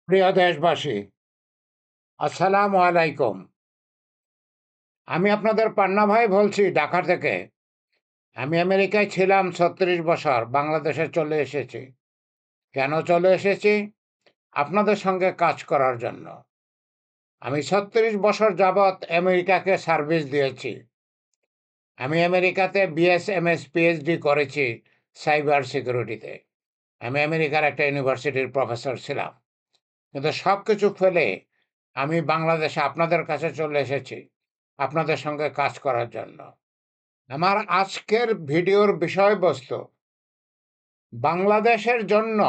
প্রিয় দেশবাসী, আসসালামু আলাইকুম। আমি আপনাদের পান্না ভাই বলছি ঢাকা থেকে। আমি আমেরিকায় ছিলাম ৩৬ বছর, বাংলাদেশে চলে এসেছি। কেন চলে এসেছি? আপনাদের সঙ্গে কাজ করার জন্য। আমি ৩৬ বছর যাবৎ আমেরিকাকে সার্ভিস দিয়েছি। আমি আমেরিকাতে বিএস, এমএস, পিএইচডি করেছি সাইবার সিকিউরিটিতে। আমি আমেরিকার একটা ইউনিভার্সিটির প্রফেসর ছিলাম। কিন্তু সবকিছু ফেলে আমি বাংলাদেশে আপনাদের কাছে চলে এসেছি আপনাদের সঙ্গে কাজ করার জন্য। আমার আজকের ভিডিওর বিষয়বস্তু বাংলাদেশের জন্য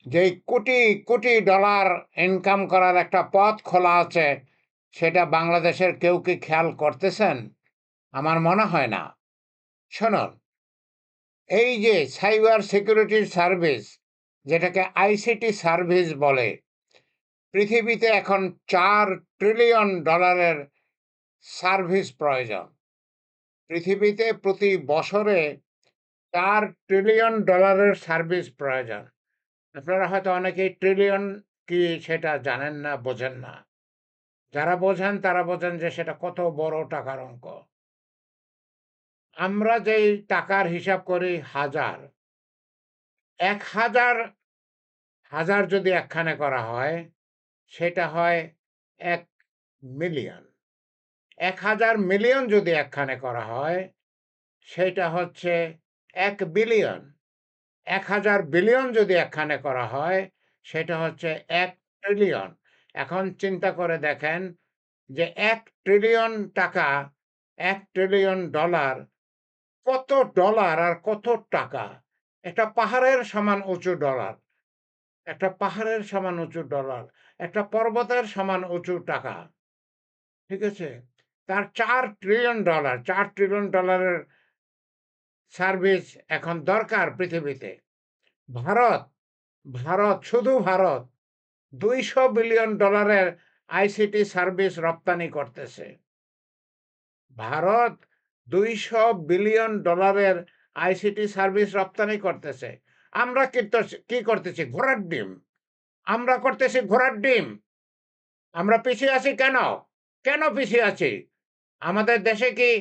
যেই কোটি কোটি ডলার ইনকাম করার একটা পথ খোলা আছে, সেটা বাংলাদেশের কেউ কি খেয়াল করতেছেন? আমার মনে হয় না। শুনুন, এই যে সাইবার সিকিউরিটি সার্ভিস, যেটাকে আইসিটি সার্ভিস বলে, পৃথিবীতে এখন $4 ট্রিলিয়ন সার্ভিস প্রয়োজন। পৃথিবীতে প্রতি বছরে $4 ট্রিলিয়ন সার্ভিস প্রয়োজন। আপনারা হয়তো অনেকেই ট্রিলিয়ন কি সেটা জানেন না, বোঝেন না। যারা বোঝেন তারা বোঝেন যে সেটা কত বড় টাকার অঙ্ক। আমরা যেই টাকার হিসাব করি হাজার, ১,০০০ হাজার যদি একখানে করা হয়, সেটা হয় ১,০০,০০,০০০। ১,০০০ মিলিয়ন যদি একখানে করা হয়, সেটা হচ্ছে ১,০০,০০,০০,০০০। ১,০০০ বিলিয়ন যদি একখানে করা হয়, সেটা হচ্ছে ১,০০,০০,০০,০০,০০০। এখন চিন্তা করে দেখেন যে $১,০০,০০,০০,০০০, $১,০০,০০,০০,০০০ কত ডলার আর কত টাকা! একটা পাহাড়ের সমান উঁচু ডলার, একটা পাহাড়ের সমান উঁচু ডলার, একটা পর্বতের সমান উঁচু টাকা। ঠিক আছে? তার $4 ট্রিলিয়ন, $4 ট্রিলিয়ন সার্ভিস এখন দরকার পৃথিবীতে। ভারত, শুধু ভারত $200 বিলিয়ন আইসিটি সার্ভিস রপ্তানি করতেছে। ভারত $200 বিলিয়ন আইসিটি সার্ভিস রপ্তানি করতেছে। আমরা কি করতেছি? ঘোড়ার ডিম। আমরা করতেছি ঘোড়ার ডিম। আমরা পিছিয়ে আছি কেন? কেন পিছিয়ে আছি? আমাদের দেশে কি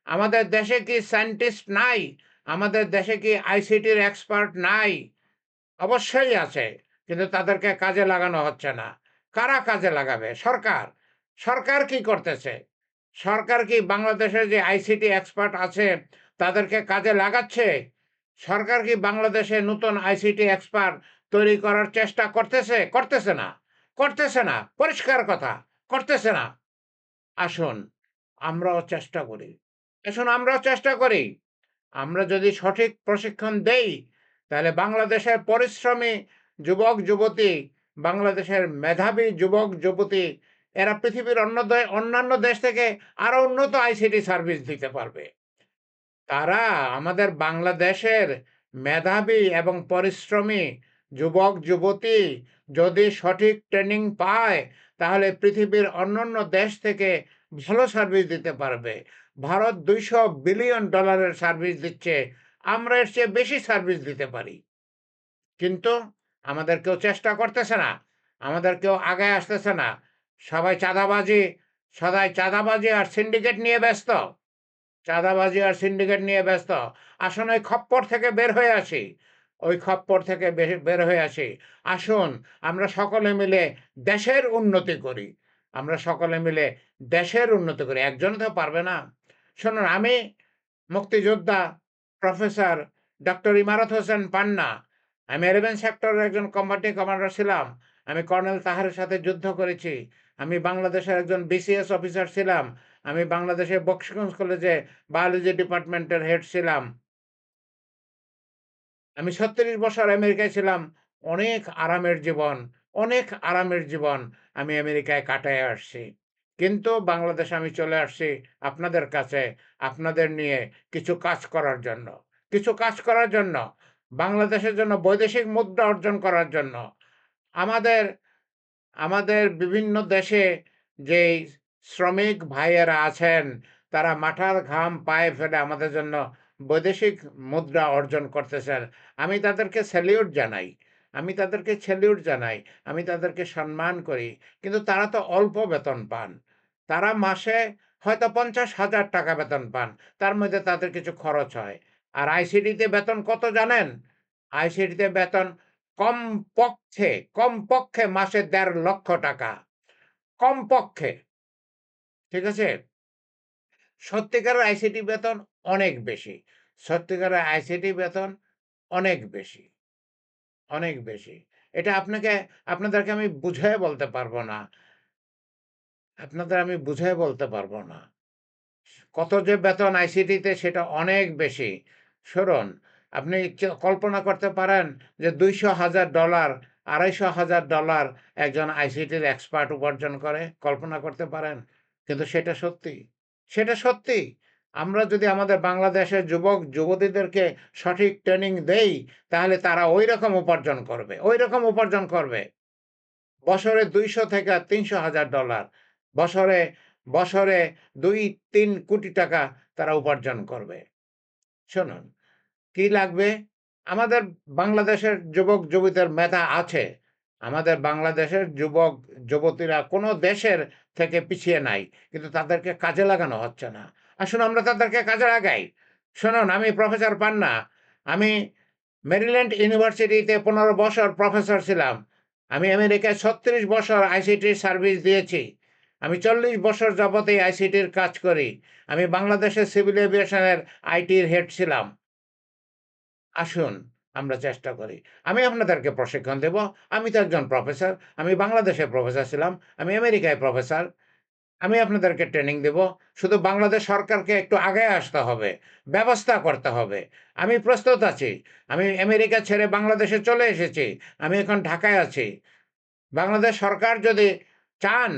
আমাদের দেশে কি সায়েন্টিস্ট নাই? আমাদের দেশে কি আইসিটির এক্সপার্ট নাই? অবশ্যই আছে, কিন্তু তাদেরকে কাজে লাগানো হচ্ছে না। কারা কাজে লাগাবে? সরকার। সরকার কি করতেছে? সরকার কি বাংলাদেশের যে আইসিটি এক্সপার্ট আছে তাদেরকে কাজে লাগাচ্ছে? সরকার কি বাংলাদেশে নতুন আইসিটি এক্সপার্ট তৈরি করার চেষ্টা করতেছে? করতেছে না। করতেছে না। পরিষ্কার কথা, করতেছে না। আসুন, আমরাও চেষ্টা করি। আমরাও চেষ্টা করি। আমরা যদি সঠিক প্রশিক্ষণ দেই, তাহলে বাংলাদেশের পরিশ্রমী যুবক-যুবতী, বাংলাদেশের মেধাবী যুবক-যুবতী, এরা পৃথিবীর অন্যান্য দেশ থেকে আরো উন্নত আইসিটি সার্ভিস দিতে পারবে। তারা আমাদের বাংলাদেশের মেধাবী এবং পরিশ্রমী যুবক-যুবতী যদি সঠিক ট্রেনিং পায়, তাহলে পৃথিবীর অন্যান্য দেশ থেকে ভালো সার্ভিস দিতে পারবে। ভারত $200 বিলিয়ন সার্ভিস দিচ্ছে। আমরা এর চেয়ে বেশি সার্ভিস দিতে পারি। কিন্তু আমাদের কেউ চেষ্টা করতেছে না। আমাদের কেউ আগায় আসতেছে না। সবাই চাঁদাবাজি আর সিন্ডিকেট নিয়ে ব্যস্ত। চাঁদাবাজি আর সিন্ডিকেট নিয়ে ব্যস্ত। আসুন ওই খপ্পর থেকে বের হয়ে আসি। ওই খপ্পর থেকে বের হয়ে আসি। আসুন আমরা সকলে মিলে দেশের উন্নতি করি। আমরা সকলে মিলে দেশের উন্নতি করি। একজন তো পারবে না। শুনুন, আমি মুক্তিযোদ্ধা প্রফেসর ডক্টর ইমারত হোসেন পান্না। আমি 11 সেক্টরের একজন কম্বাটিং কমান্ডার ছিলাম। আমি কর্নেল তাহেরের সাথে যুদ্ধ করেছি। আমি বাংলাদেশের একজন বিসিএস অফিসার ছিলাম। আমি বাংলাদেশের বক্সিগঞ্জ কলেজে বায়োলজি ডিপার্টমেন্টের হেড ছিলাম। আমি ৩৬ বছর আমেরিকায় ছিলাম। অনেক আরামের জীবন, অনেক আরামের জীবন আমি আমেরিকায় কাটায়ে আসছি। কিন্তু বাংলাদেশে আমি চলে আসছি আপনাদের কাছে, আপনাদের নিয়ে কিছু কাজ করার জন্য। কিছু কাজ করার জন্য, বাংলাদেশের জন্য বৈদেশিক মুদ্রা অর্জন করার জন্য। আমাদের আমাদের বিভিন্ন দেশে যেই শ্রমিক ভাইয়েরা আছেন, তারা মাথার ঘাম পায়ে ফেলে আমাদের জন্য বৈদেশিক মুদ্রা অর্জন করতেছেন। আমি তাদেরকে স্যালিউট জানাই। আমি তাদেরকে স্যালিউট জানাই, আমি তাদেরকে সম্মান করি। কিন্তু তারা তো অল্প বেতন পান। তারা মাসে হয়তো ৳৫০,০০০ বেতন পান। তার মধ্যে তাদের কিছু খরচ হয়। আর আইসিডিতে বেতন কত জানেন? আইসিডিতে বেতন কমপক্ষে, কমপক্ষে মাসে ৳১.৫ লক্ষ। কমপক্ষে। ঠিক আছে? সত্যিকারের আইসিটি বেতন অনেক বেশি। সত্যিকারের আইসিটি বেতন অনেক বেশি, অনেক বেশি। এটা আপনাদেরকে আমি বুঝায়ে বলতে পারব না। আপনাদের আমি বুঝায়ে বলতে পারব না। কত যে বেতন আইসিটিতে সেটা অনেক বেশি। শুনুন, আপনি কল্পনা করতে পারেন যে $২০০,০০০, $২৫০,০০০ একজন আইসিটির এক্সপার্ট উপার্জন করে? কল্পনা করতে পারেন? কিন্তু সেটা সত্যি। সেটা সত্যি। আমরা যদি আমাদের বাংলাদেশের যুবক-যুবতীদেরকে সঠিক ট্রেনিং দেই, তাহলে তারা ঐরকম উপার্জন করবে। ঐরকম উপার্জন করবে। বছরে ২০০ থেকে $৩০০,০০০, বছরে বছরে ২-৩ কোটি টাকা তারা উপার্জন করবে। শুনুন, কি লাগবে? আমাদের বাংলাদেশের যুবক-যুবতীদের মেধা আছে। আমাদের বাংলাদেশের যুবক-যুবতীরা কোনো দেশের থেকে পিছিয়ে নাই। কিন্তু তাদেরকে কাজে লাগানো হচ্ছে না। আসুন আমরা তাদেরকে কাজে লাগাই। শুনুন, আমি প্রফেসর পান্না। আমি মেরিল্যান্ড ইউনিভার্সিটিতে ১৫ বছর প্রফেসর ছিলাম। আমি আমেরিকায় ৩৬ বছর আইসিটির সার্ভিস দিয়েছি। আমি ৪০ বছর যাবত এই আইসিটির কাজ করি। আমি বাংলাদেশের সিভিল এভিয়েশনের আইটির হেড ছিলাম। আসুন আমরা চেষ্টা করি। আমি আপনাদেরকে প্রশিক্ষণ দেব। আমি তো একজন প্রফেসর। আমি বাংলাদেশে প্রফেসর ছিলাম। আমি আমেরিকায় প্রফেসর। আমি আপনাদেরকে ট্রেনিং দেব। শুধু বাংলাদেশ সরকারকে একটু আগায় আসতে হবে। ব্যবস্থা করতে হবে। আমি প্রস্তুত আছি। আমি আমেরিকা ছেড়ে বাংলাদেশে চলে এসেছি। আমি এখন ঢাকায় আছি। বাংলাদেশ সরকার যদি চান,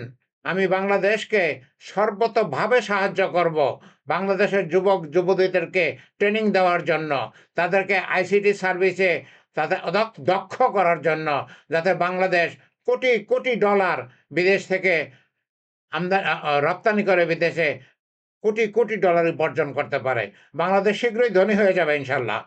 আমি বাংলাদেশকে সর্বতোভাবে সাহায্য করব। বাংলাদেশের যুবক-যুবতীদেরকে ট্রেনিং দেওয়ার জন্য, তাদেরকে আইসিটি সার্ভিসে তাদের দক্ষ করার জন্য, যাতে বাংলাদেশ কোটি, কোটি ডলার বিদেশ থেকে রপ্তানি করে বিদেশে কোটি, কোটি ডলার উপার্জন করতে পারে। বাংলাদেশ শীঘ্রই ধনী হয়ে যাবে ইনশাআল্লাহ।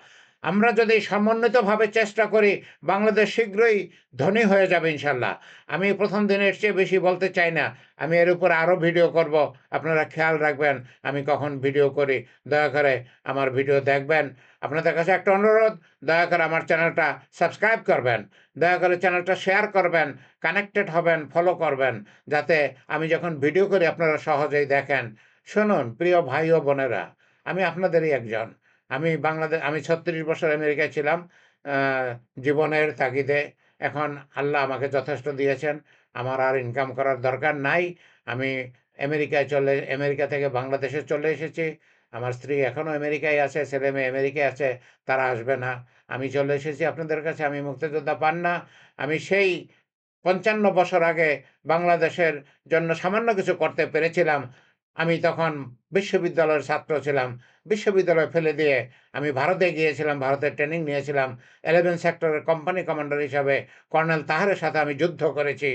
আমরা যদি সমন্বিতভাবে চেষ্টা করি, বাংলাদেশ শীঘ্রই ধনী হয়ে যাবে ইনশাআল্লাহ। আমি ১ম দিনের চেয়ে বেশি বলতে চাই না। আমি এর উপরে আরো ভিডিও করব। আপনারা খেয়াল রাখবেন আমি কখন ভিডিও করি। দয়া করে আমার ভিডিও দেখবেন। আপনাদের কাছে একটা অনুরোধ, দয়া করে আমার চ্যানেলটা সাবস্ক্রাইব করবেন। দয়া করে চ্যানেলটা শেয়ার করবেন, কানেক্টেড হবেন, ফলো করবেন। যাতে আমি যখন ভিডিও করি আপনারা সহজেই দেখেন। শুনুন প্রিয় ভাই ও বোনেরা, আমি আপনাদেরই একজন। আমি ৩৬ বছর আমেরিকায় ছিলাম আ জীবনের তাগিদে। এখন আল্লাহ আমাকে যথেষ্ট দিয়েছেন। আমার আর ইনকাম করার দরকার নাই। আমি আমেরিকা থেকে বাংলাদেশে চলে এসেছি। আমার স্ত্রী এখনো আমেরিকায় আছে, ছেলে-মেয়ে আমেরিকায় আছে। তারা আসবে না। আমি চলে এসেছি আপনাদের কাছে। আমি মুক্তিযোদ্ধা পান্না। আমি সেই ৫৫ বছর আগে বাংলাদেশের জন্য সামান্য কিছু করতে পেরেছিলাম। আমি তখন বিশ্ববিদ্যালয়ের ছাত্র ছিলাম। বিশ্ববিদ্যালয় ফেলে দিয়ে আমি ভারতে গিয়েছিলাম, ভারতে ট্রেনিং নিয়েছিলাম। 11 সেক্টরের কোম্পানি কমান্ডার হিসাবে কর্নেল তাহেরের সাথে আমি যুদ্ধ করেছি।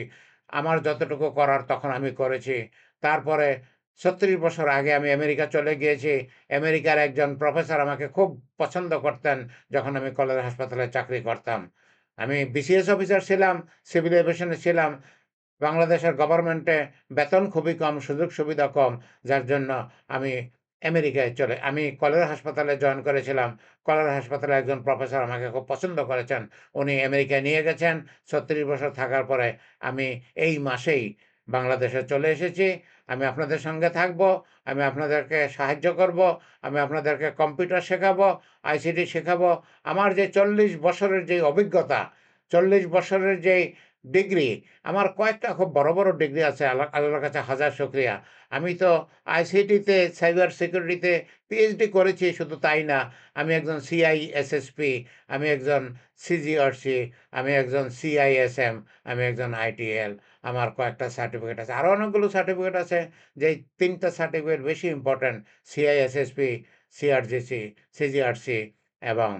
আমার যতটুকু করার তখন আমি করেছি। তারপরে ৩৬ বছর আগে আমি আমেরিকা চলে গিয়েছি। আমেরিকার একজন প্রফেসর আমাকে খুব পছন্দ করতেন যখন আমি কলেরা হাসপাতালে চাকরি করতাম। আমি বিসিএস অফিসার ছিলাম, সিভিল এভিয়েশনে ছিলাম। বাংলাদেশের গভর্নমেন্টে বেতন খুবই কম, সুযোগ সুবিধা কম। যার জন্য আমি আমি কলেরা হাসপাতালে জয়েন করেছিলাম। কলেরা হাসপাতালে একজন প্রফেসর আমাকে খুব পছন্দ করেছেন। উনি আমেরিকায় নিয়ে গেছেন। ৩৬ বছর থাকার পরে আমি এই মাসেই বাংলাদেশে চলে এসেছি। আমি আপনাদের সঙ্গে থাকবো। আমি আপনাদেরকে সাহায্য করব। আমি আপনাদেরকে কম্পিউটার শেখাবো, আইসিটি শেখাবো। আমার যে ৪০ বছরের যে অভিজ্ঞতা, ৪০ বছরের যেই ডিগ্রি, আমার কয়েকটা খুব বড়, বড় ডিগ্রি আছে। আল্লাহর কাছে হাজার শুকরিয়া। আমি তো আইসিটিতে, সাইবার সিকিউরিটিতে পিএইচডি করেছি, শুধু তাই না, আমি একজন সিআইএসএসপি, আমি একজন সিজিআরসি, আমি একজন সিআইএসএম, আমি একজন আইটিএল। আমার কয়েকটা সার্টিফিকেট আছে। আরো অনেকগুলো সার্টিফিকেট আছে, যেই ৩ টা সার্টিফিকেট বেশি ইম্পোর্টেন্ট। সিআইএসএসপি, সিআরজিসি, সিজিআরসি এবং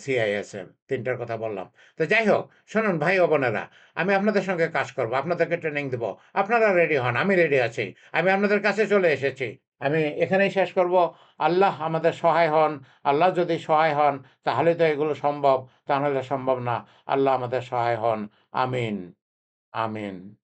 সিআইএসএম, ৩ টার কথা বললাম। তো যাই হোক, শুনুন ভাই ও বোনেরা, আমি আপনাদের সঙ্গে কাজ করব। আপনাদেরকে ট্রেনিং দিব। আপনারা রেডি হন। আমি রেডি আছি। আমি আপনাদের কাছে চলে এসেছি। আমি এখানেই শেষ করব। আল্লাহ আমাদের সহায় হন। আল্লাহ যদি সহায় হন তাহলে তো এগুলো সম্ভব। তা নাহলে সম্ভব না। আল্লাহ আমাদের সহায় হন। আমিন, আমিন।